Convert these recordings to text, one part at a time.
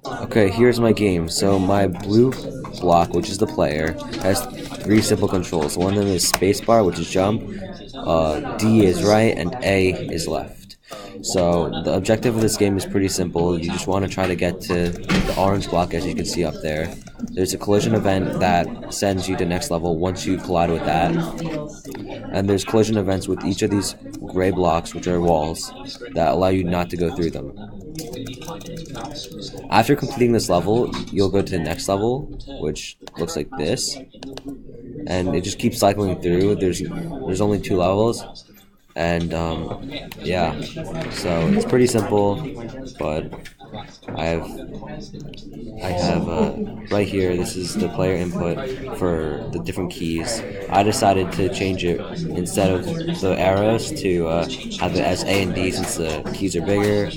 Okay, here's my game. So my blue block, which is the player, has three simple controls. One of them is spacebar, which is jump, D is right, and A is left. So the objective of this game is pretty simple. You just want to try to get to the orange block, as you can see up there. There's a collision event that sends you to next level once you collide with that. And there's collision events with each of these gray blocks, which are walls, that allow you not to go through them. After completing this level, you'll go to the next level, which looks like this, and it just keeps cycling through. There's only two levels, and yeah, so it's pretty simple, but I have right here. This is the player input for the different keys. I decided to change it instead of the arrows to have it as A and D since the keys are bigger.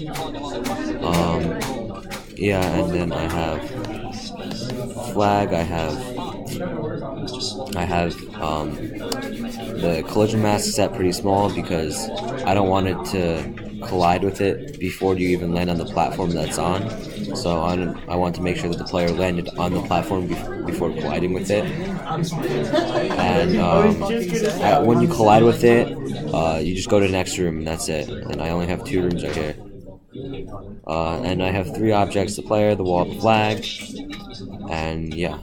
Yeah, and then I have flag. I have the collision mask set pretty small because I don't want it to collide with it before you even land on the platform that's on. So I want to make sure that the player landed on the platform before colliding with it. And when you collide with it, you just go to the next room and that's it. And I only have two rooms right here. And I have three objects: the player, the wall, the flag, and yeah.